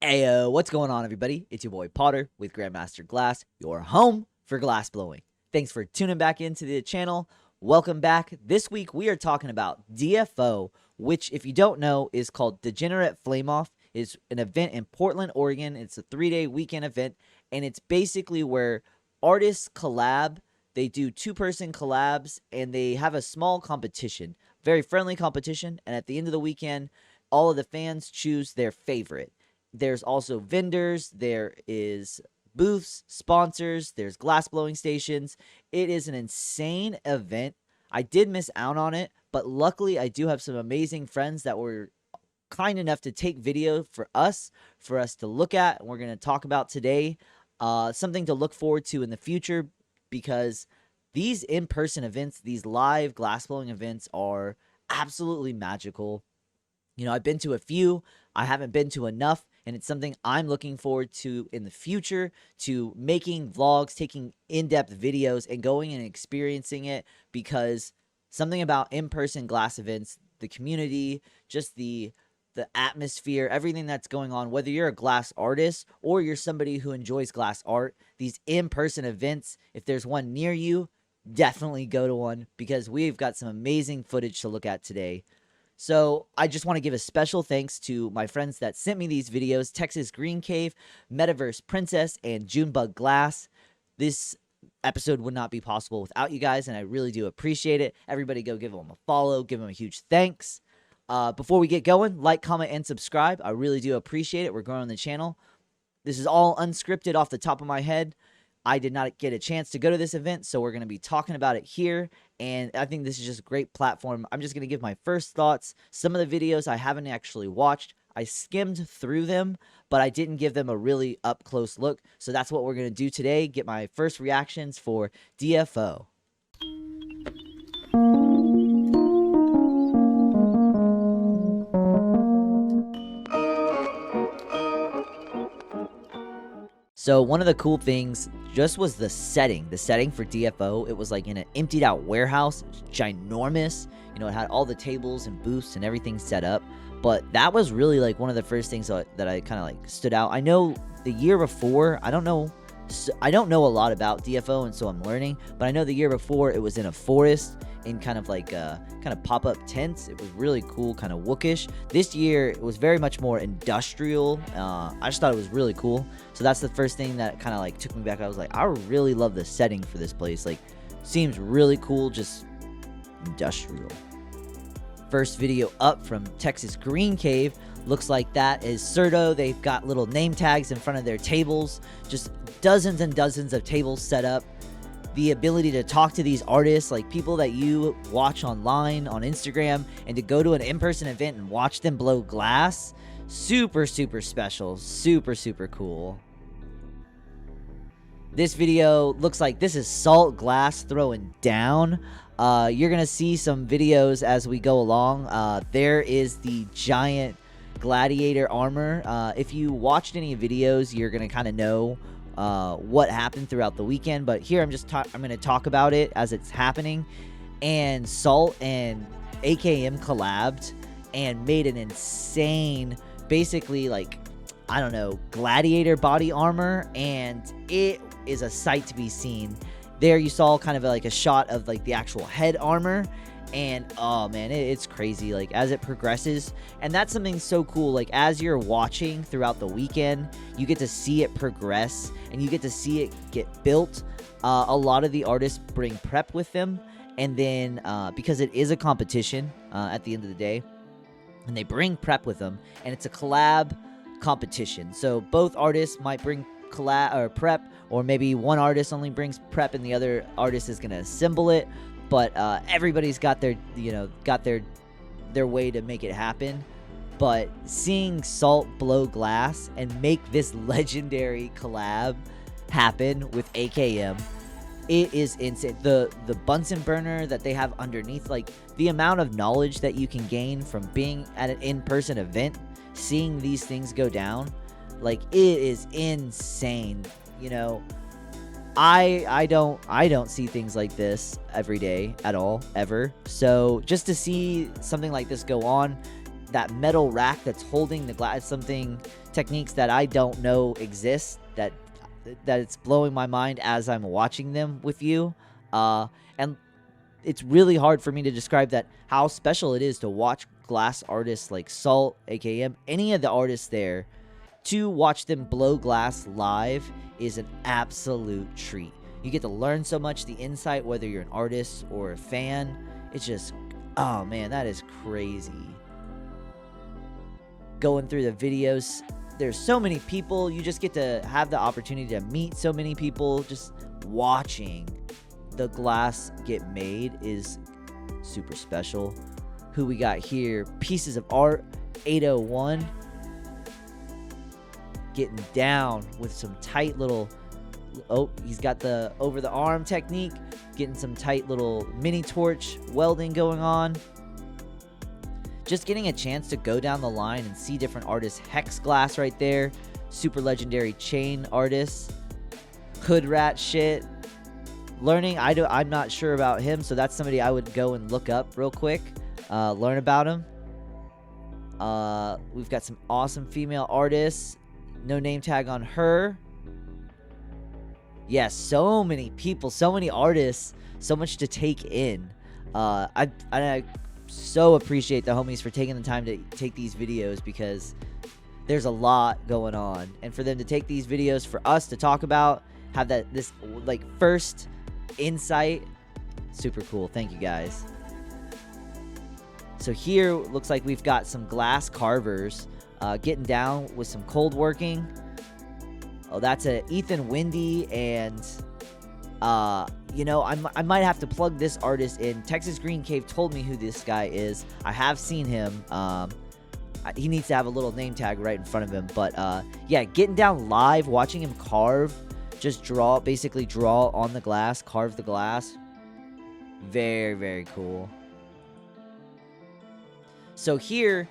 Ayo, what's going on, everybody? It's your boy Potter with Grandmaster Glass, your home for glass blowing. Thanks for tuning back into the channel. Welcome back. This week we are talking about DFO, which, if you don't know, is called Degenerate Flame Off. It's an event in Portland, Oregon. It's a 3-day weekend event, and it's basically where artists collab. They do two-person collabs, and they have a small competition, very friendly competition, and at the end of the weekend, all of the fans choose their favorite. There's also vendors, there is booths, sponsors, there's glass blowing stations. It is an insane event. I did miss out on it, but luckily I do have some amazing friends that were kind enough to take video for us to look at, and we're going to talk about today. Something to look forward to in the future, because these in-person events, these live glass blowing events, are absolutely magical. You know, I've been to a few, I haven't been to enough, and it's something I'm looking forward to in the future, to making vlogs, taking in-depth videos, and going and experiencing it, because something about in-person glass events, the community, just the atmosphere, everything that's going on, whether you're a glass artist or you're somebody who enjoys glass art, these in-person events, if there's one near you, definitely go to one, because we've got some amazing footage to look at today. So I just want to give a special thanks to my friends that sent me these videos: Txgreencave, Metaverse Princess, and Junebugglass. This episode would not be possible without you guys, and I really do appreciate it. Everybody go give them a follow, give them a huge thanks. Before we get going, like, comment, and subscribe. I really do appreciate it. We're growing the channel. This is all unscripted off the top of my head. I did not get a chance to go to this event, so we're going to be talking about it here, and I think this is just a great platform. I'm just going to give my first thoughts. Some of the videos I haven't actually watched. I skimmed through them, but I didn't give them a really up-close look, so that's what we're going to do today, get my first reactions for DFO. So one of the cool things just was the setting. The setting for DFO, it was like in an emptied out warehouse. It was ginormous. You know, it had all the tables and booths and everything set up. But that was really like one of the first things that I kind of like stood out. I know the year before, I don't know a lot about DFO, and so I'm learning. But I know the year before it was in a forest, in kind of like pop-up tents. It was really cool, kind of wookish. This year it was very much more industrial. I just thought it was really cool. So that's the first thing that kind of like took me back. I was like, I really love the setting for this place. Like, seems really cool, just industrial. First video up from Txgreencave. Looks like that is Certo. They've got little name tags in front of their tables. Just dozens and dozens of tables set up. The ability to talk to these artists, like people that you watch online, on Instagram, and to go to an in-person event and watch them blow glass. Super, super special. Super, super cool. This video looks like this is Salt Glass throwing down. You're going to see some videos as we go along. There is the giant gladiator armor. If you watched any videos, you're going to kind of know what happened throughout the weekend, but here I'm going to talk about it as it's happening. And Salt and AKM collabed and made an insane, basically, like, I don't know, gladiator body armor, and it is a sight to be seen. There you saw kind of like a shot of like the actual head armor, and oh man, it's crazy, like, as it progresses. And that's something so cool, like, as you're watching throughout the weekend, you get to see it progress, and you get to see it get built. A lot of the artists bring prep with them, and then because it is a competition at the end of the day, and they bring prep with them, and it's a collab competition, so both artists might bring collab or prep, or maybe one artist only brings prep and the other artist is going to assemble it. But everybody's got their, their way to make it happen. But seeing Salt blow glass and make this legendary collab happen with AKM, it is insane. The Bunsen burner that they have underneath, like, the amount of knowledge that you can gain from being at an in-person event, seeing these things go down, like, it is insane. You know, I don't see things like this every day at all, ever. So just to see something like this go on, that metal rack that's holding the glass, something techniques that I don't know exist, that it's blowing my mind as I'm watching them with you. And it's really hard for me to describe that, how special it is to watch glass artists like Salt, AKM, any of the artists there. To watch them blow glass live is an absolute treat. You get to learn so much, the insight, whether you're an artist or a fan. It's just, oh man, that is crazy. Going through the videos, there's so many people. You just get to have the opportunity to meet so many people. Just watching the glass get made is super special. Who we got here? Pieces of Art 801. Getting down with some tight little, oh, he's got the over the arm technique, getting some tight little mini torch welding going on. Just getting a chance to go down the line and see different artists. Hex Glass right there, super legendary chain artists. Hood Rat shit. Learning, I'm not sure about him, so that's somebody I would go and look up real quick, learn about him. We've got some awesome female artists. No name tag on her. Yes, so many people, so many artists, so much to take in. I so appreciate the homies for taking the time to take these videos, because there's a lot going on, and for them to take these videos for us to talk about, have this like first insight, super cool. Thank you guys. So here looks like we've got some glass carvers getting down with some cold working. Oh, that's a Ethan Windy, and you know, I might have to plug this artist in. Txgreencave told me who this guy is. I have seen him. He needs to have a little name tag right in front of him, but yeah, getting down live, watching him carve, just basically draw on the glass, carve the glass. Very, very cool. So here,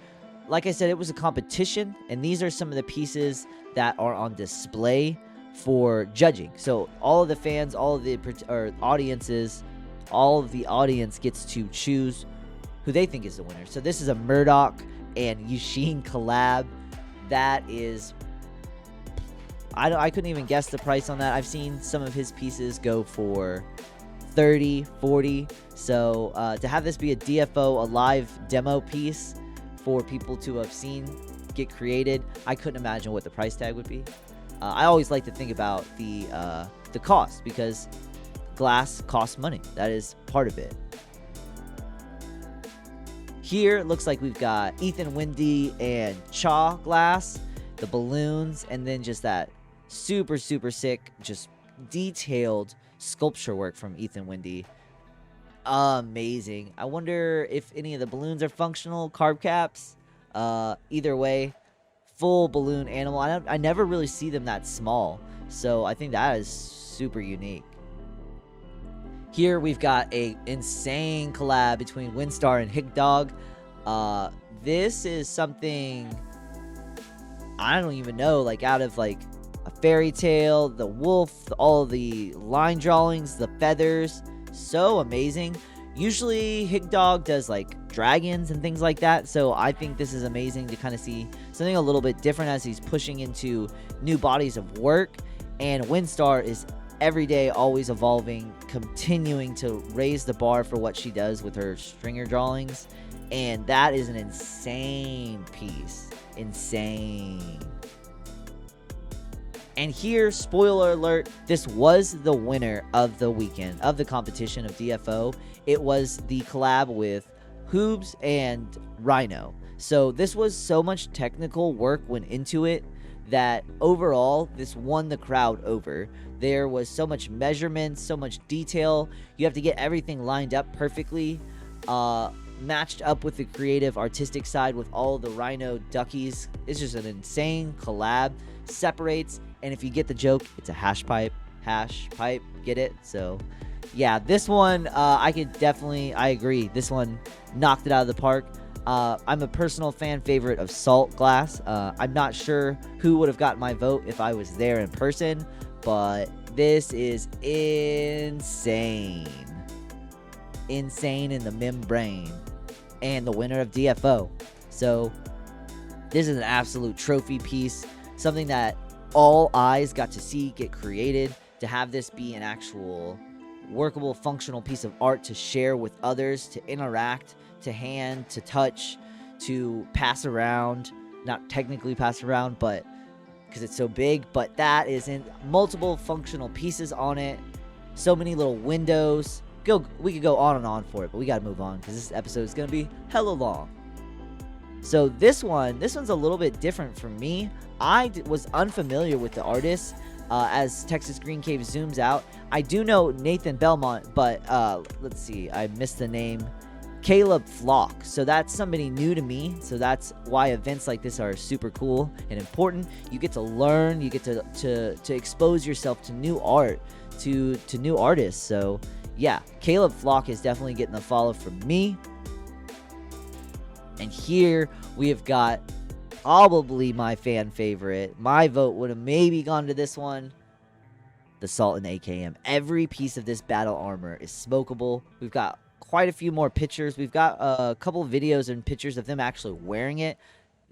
like I said, it was a competition, and these are some of the pieces that are on display for judging. So all of the fans, all of the audiences, all of the audience gets to choose who they think is the winner. So this is a Murdoch and Yushin collab. That is, I couldn't even guess the price on that. I've seen some of his pieces go for 30, 40. So to have this be a DFO, a live demo piece for people to have seen get created, I couldn't imagine what the price tag would be. I always like to think about the cost, because glass costs money. That is part of it. Here it looks like we've got Ethan Windy and Chaw glass, the balloons, and then just that super, super sick, just detailed sculpture work from Ethan Windy. Amazing. I wonder if any of the balloons are functional carb caps. Either way, full balloon animal. I never really see them that small, so I think that is super unique. Here we've got a insane collab between Windstar and Hickdog. This is something I don't even know, like out of like a fairy tale, the wolf, all the line drawings, the feathers, so amazing. Usually Hickdog does like dragons and things like that, so I think this is amazing to kind of see something a little bit different as he's pushing into new bodies of work. And Windstar is every day always evolving, continuing to raise the bar for what she does with her stringer drawings, and that is an insane piece. Insane. And here, spoiler alert, this was the winner of the weekend, of the competition of DFO. It was the collab with Hoobs and Rhino. So this was so much technical work went into it that overall, this won the crowd over. There was so much measurement, so much detail. You have to get everything lined up perfectly, matched up with the creative, artistic side with all the Rhino duckies. It's just an insane collab. Separates, and if you get the joke, it's a hash pipe, get it? So yeah, this one, I agree, this one knocked it out of the park. I'm a personal fan favorite of Salt Glass. I'm not sure who would have gotten my vote if I was there in person, but this is insane. Insane in the membrane. And the winner of DFO. So this is an absolute trophy piece. something that all eyes got to see get created, to have this be an actual workable, functional piece of art to share with others, to interact, to hand, to touch, to pass around. Not technically pass around, but because it's so big, but that is in multiple functional pieces on it. So many little windows. We could go on and on for it, but we got to move on because this episode is going to be hella long. So this one's a little bit different for me. I was unfamiliar with the artist. As Txgreencave zooms out, I do know Nathan Belmont, but let's see, I missed the name. Caleb Flock. So that's somebody new to me. So that's why events like this are super cool and important. You get to learn, you get to expose yourself to new art, to new artists. So yeah, Caleb Flock is definitely getting the follow from me. And here we have got probably my fan favorite. My vote would have maybe gone to this one. The Sultan AKM. Every piece of this battle armor is smokable. We've got quite a few more pictures. We've got a couple of videos and pictures of them actually wearing it.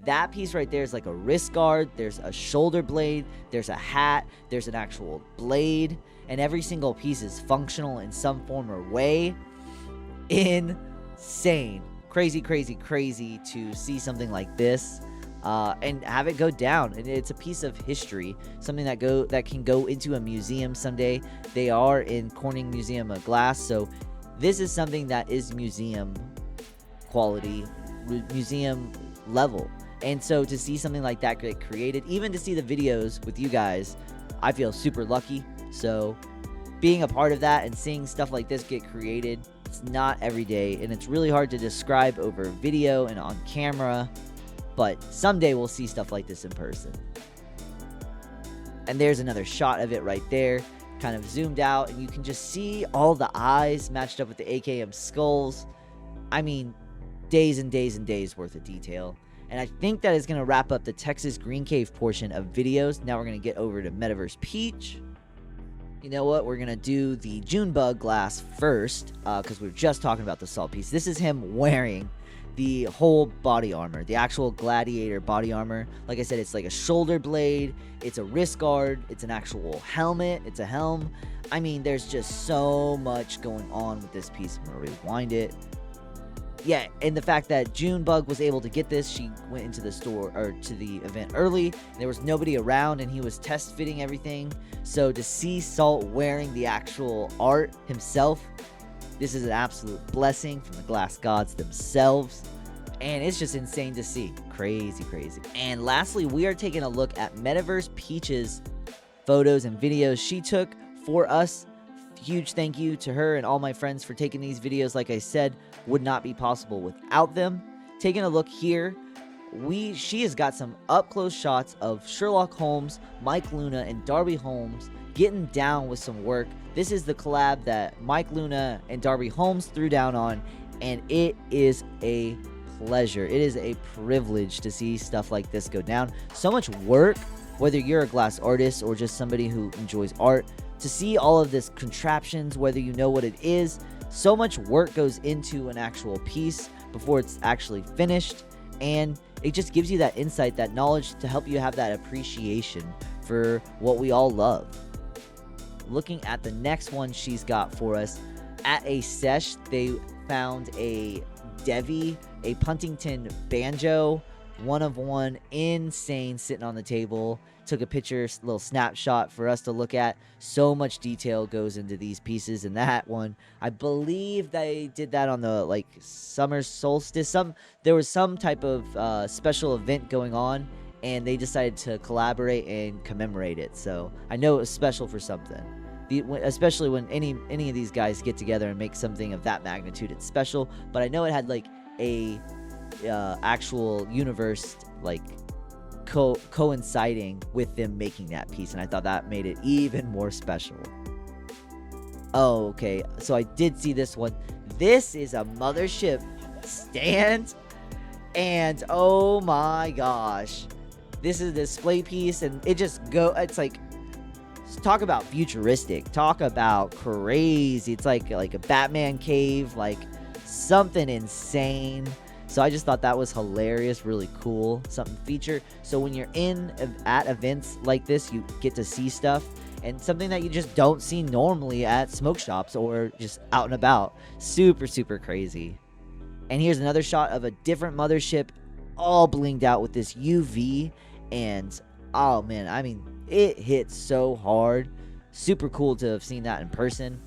That piece right there is like a wrist guard. There's a shoulder blade. There's a hat. There's an actual blade. And every single piece is functional in some form or way. Insane. Crazy, crazy, crazy to see something like this. And have it go down, and it's a piece of history, something that can go into a museum someday. They are in Corning Museum of Glass, so this is something that is museum quality, museum level. And so to see something like that get created, even to see the videos with you guys, I feel super lucky. So being a part of that and seeing stuff like this get created, it's not every day, and it's really hard to describe over video and on camera. But someday we'll see stuff like this in person. And there's another shot of it right there, kind of zoomed out, and you can just see all the eyes matched up with the AKM skulls. I mean, days and days and days worth of detail. And I think that is going to wrap up the Txgreencave portion of videos. Now we're going to get over to Metaverse Peach. You know what? We're going to do the Junebugglass first, because we were just talking about the salt piece. This is him wearing the whole body armor, the actual gladiator body armor. Like I said, it's like a shoulder blade, it's a wrist guard, it's an actual helmet, it's a helm. I mean, there's just so much going on with this piece. I'm gonna rewind it. Yeah, and the fact that Junebug was able to get this, she went into the store or to the event early. There was nobody around, and he was test fitting everything. So to see Salt wearing the actual art himself, this is an absolute blessing from the glass gods themselves, and it's just insane to see. Crazy, crazy. And lastly, we are taking a look at Metaverse Peach's photos and videos she took for us. Huge thank you to her and all my friends for taking these videos. Like I said, would not be possible without them. Taking a look here, she has got some up-close shots of Sherlock Holmes, Mike Luna, and Darby Holmes getting down with some work. This is the collab that Mike Luna and Darby Holmes threw down on, and it is a pleasure. It is a privilege to see stuff like this go down. So much work, whether you're a glass artist or just somebody who enjoys art, to see all of this contraptions, whether you know what it is. So much work goes into an actual piece before it's actually finished, and it just gives you that insight, that knowledge to help you have that appreciation for what we all love. Looking at the next one she's got for us, at a sesh, they found a Devi, a Puntington banjo, one of one, insane, sitting on the table. Took a picture, little snapshot for us to look at. So much detail goes into these pieces. And that one, I believe they did that on the summer solstice. There was some type of special event going on, and they decided to collaborate and commemorate it. So I know it was special for something. Especially when any of these guys get together and make something of that magnitude, it's special. But I know it had a actual universe coinciding with them making that piece, and I thought that made it even more special. Oh, okay, so I did see this one. This is a Mothership Stand, and oh my gosh, this is a display piece, and it's like, talk about futuristic, talk about crazy. It's like a Batman cave, like something insane. So I just thought that was hilarious, really cool, something feature. So when you're at events like this, you get to see stuff, and something that you just don't see normally at smoke shops or just out and about. Super, super crazy. And here's another shot of a different mothership, all blinged out with this UV, and oh man, I mean, it hits so hard. Super cool to have seen that in person.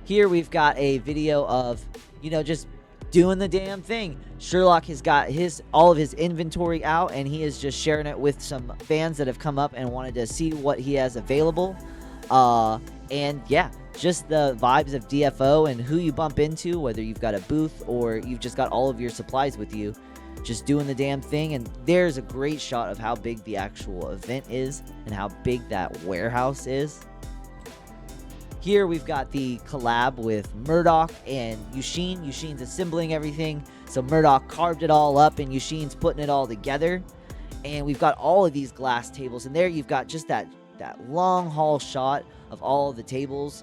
Here we've got a video of, just doing the damn thing. Sherlock has got all of his inventory out, and he is just sharing it with some fans that have come up and wanted to see what he has available. And yeah, just the vibes of DFO and who you bump into, whether you've got a booth or you've just got all of your supplies with you, just doing the damn thing. And there's a great shot of how big the actual event is and how big that warehouse is. Here we've got the collab with Murdoch and Yushin. Yushin's assembling everything, so Murdoch carved it all up and Yushin's putting it all together. And we've got all of these glass tables, and there you've got just that long haul shot of all of the tables.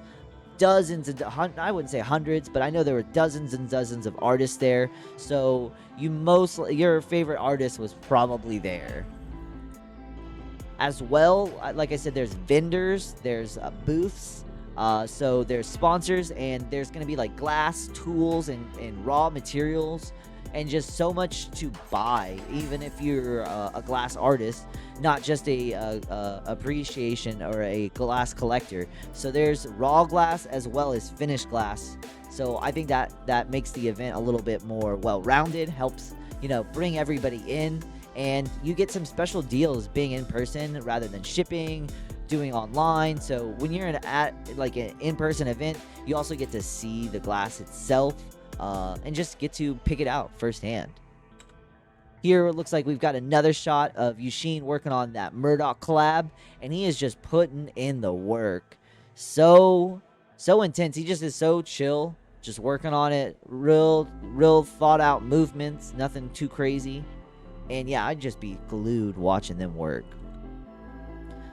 Dozens and I wouldn't say hundreds, but I know there were dozens and dozens of artists there. So your favorite artist was probably there. As well, like I said, there's vendors, there's booths. So there's sponsors, and there's going to be like glass tools and raw materials and just so much to buy, even if you're a glass artist, not just a appreciation or a glass collector. So there's raw glass as well as finished glass. So I think that makes the event a little bit more well-rounded, helps, bring everybody in, and you get some special deals being in person rather than shipping, doing online. So when you're at like an in-person event, you also get to see the glass itself, and just get to pick it out firsthand. Here it looks like we've got another shot of Yushin working on that Murdoch collab, and he is just putting in the work. So intense. He just is so chill, just working on it. Real thought out movements, nothing too crazy. And yeah, I'd just be glued watching them work.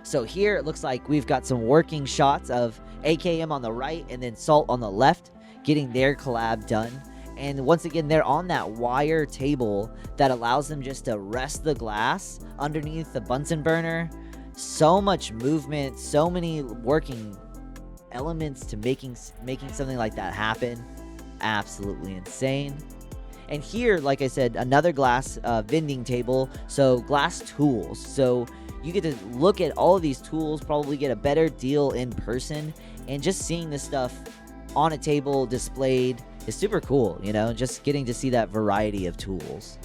So here it looks like we've got some working shots of AKM on the right and then Salt on the left, getting their collab done. And once again, they're on that wire table that allows them just to rest the glass underneath the Bunsen burner. So much movement, so many working elements to making something like that happen. Absolutely insane. And here, like I said, another glass vending table, so glass tools. So you get to look at all of these tools, probably get a better deal in person, and just seeing this stuff on a table displayed is super cool, just getting to see that variety of tools.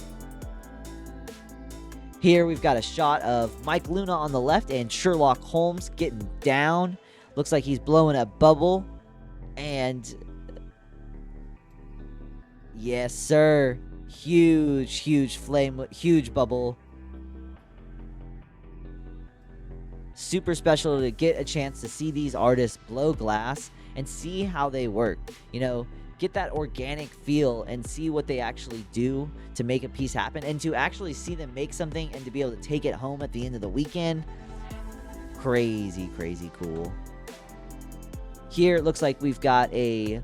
Here we've got a shot of Mike Luna on the left and Sherlock Holmes getting down. Looks like he's blowing a bubble, and yes sir, huge flame, huge bubble. Super special to get a chance to see these artists blow glass and see how they work. Get that organic feel and see what they actually do to make a piece happen, and to actually see them make something and to be able to take it home at the end of the weekend. Crazy cool. Here it looks like we've got a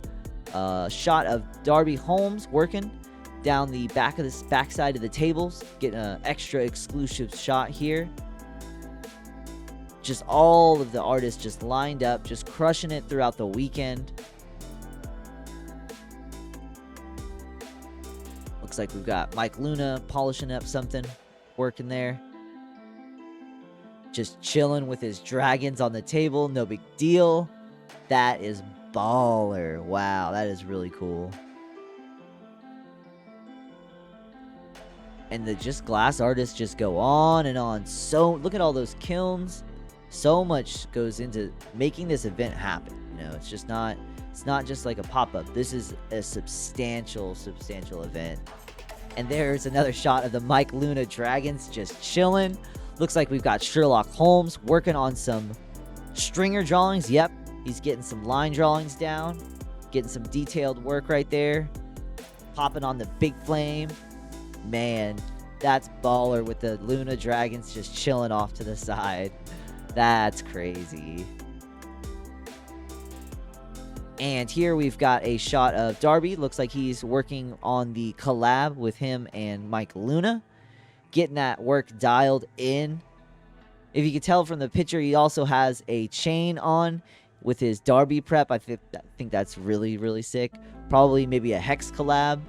shot of Darby Holmes working down the backside of the tables, getting an extra exclusive shot here. Just all of the artists just lined up, just crushing it throughout the weekend. Looks like we've got Mike Luna polishing up something, working there. Just chilling with his dragons on the table, no big deal. That is baller. Wow, that is really cool. And the just glass artists just go on and on. So look at all those kilns. So much goes into making this event happen. It's not just like a pop-up. This is a substantial event. And there's another shot of the Mike Luna dragons just chilling. Looks like we've got Sherlock Holmes working on some stringer drawings. Yep, he's getting some line drawings down, getting some detailed work right there, popping on the big flame. Man, that's baller with the Luna dragons just chilling off to the side. That's crazy. And here we've got a shot of Darby. Looks like he's working on the collab with him and Mike Luna, getting that work dialed in. If you can tell from the picture, he also has a chain on with his Darby prep. I think that's really, really sick. Probably maybe a Hex collab.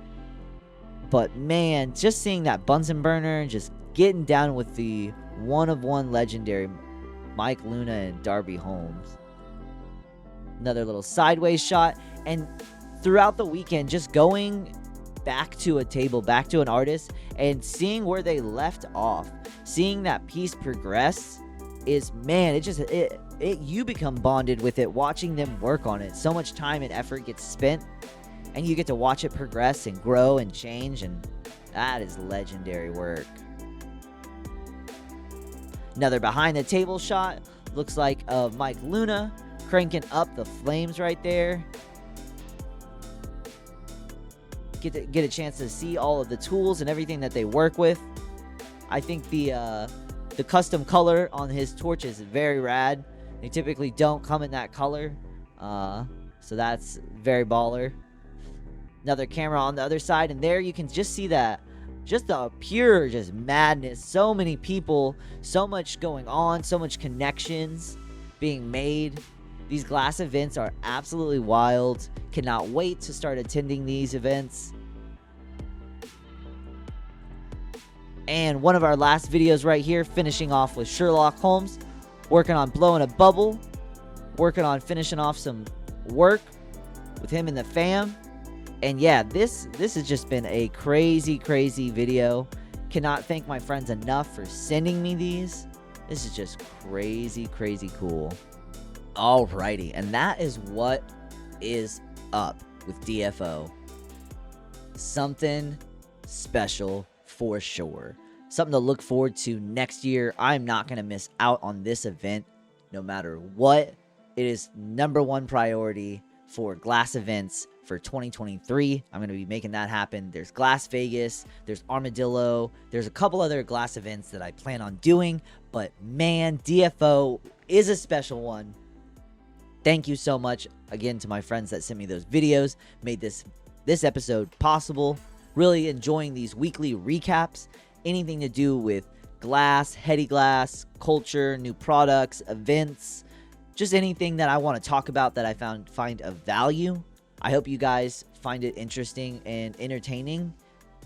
But man, just seeing that Bunsen burner and just getting down with the one-of-one legendary Mike Luna and Darby Holmes. Another little sideways shot. And throughout the weekend, just going back to a table, back to an artist, and seeing where they left off, seeing that piece progress is, man, you become bonded with it, watching them work on it. So much time and effort gets spent, and you get to watch it progress and grow and change, and that is legendary work. Another behind the table shot looks like of Mike Luna cranking up the flames right there. Get a chance to see all of the tools and everything that they work with. I think the custom color on his torch is very rad. They typically don't come in that color, so that's very baller. Another camera on the other side, and there you can just see that, just the pure just madness. So many people, so much going on, so much connections being made. These glass events are absolutely wild. Cannot wait to start attending these events. And one of our last videos right here, finishing off with Sherlock Holmes, working on blowing a bubble, working on finishing off some work with him and the fam. And yeah, this has just been a crazy, crazy video. Cannot thank my friends enough for sending me these. This is just crazy, crazy cool. Alrighty, and that is what is up with DFO. Something special for sure. Something to look forward to next year. I'm not going to miss out on this event no matter what. It is #1 priority for glass events for 2023. I'm going to be making that happen. There's Glass Vegas, there's Armadillo, there's a couple other glass events that I plan on doing, but man, DFO is a special one. Thank you so much again to my friends that sent me those videos, made this episode possible. Really enjoying these weekly recaps. Anything to do with glass, heady glass, culture, new products, events, just anything that I want to talk about that I find of value. I hope you guys find it interesting and entertaining.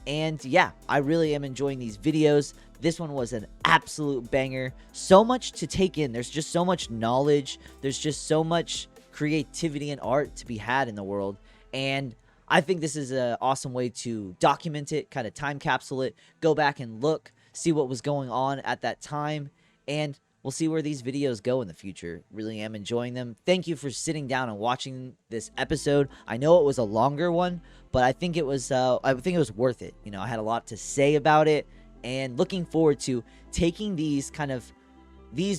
And yeah, I really am enjoying these videos. This one was an absolute banger. So much to take in. There's just so much knowledge. There's just so much creativity and art to be had in the world. And I think this is an awesome way to document it, kind of time capsule it, go back and look, see what was going on at that time, and we'll see where these videos go in the future. Really am enjoying them. Thank you for sitting down and watching this episode. I know it was a longer one, but I think it was worth it. You know, I had a lot to say about it, and looking forward to taking these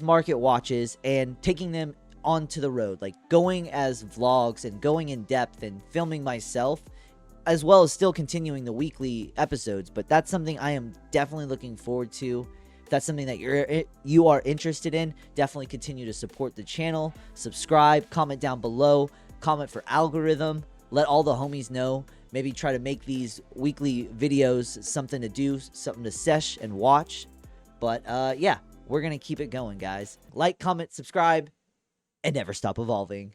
market watches and taking them onto the road, like going as vlogs and going in depth and filming myself, as well as still continuing the weekly episodes. But that's something I am definitely looking forward to. If that's something that you are interested in, definitely continue to support the channel, subscribe, comment down below, comment for algorithm, let all the homies know. Maybe try to make these weekly videos something to do, something to sesh and watch. But yeah, we're gonna keep it going, guys. Like, comment, subscribe, and never stop evolving.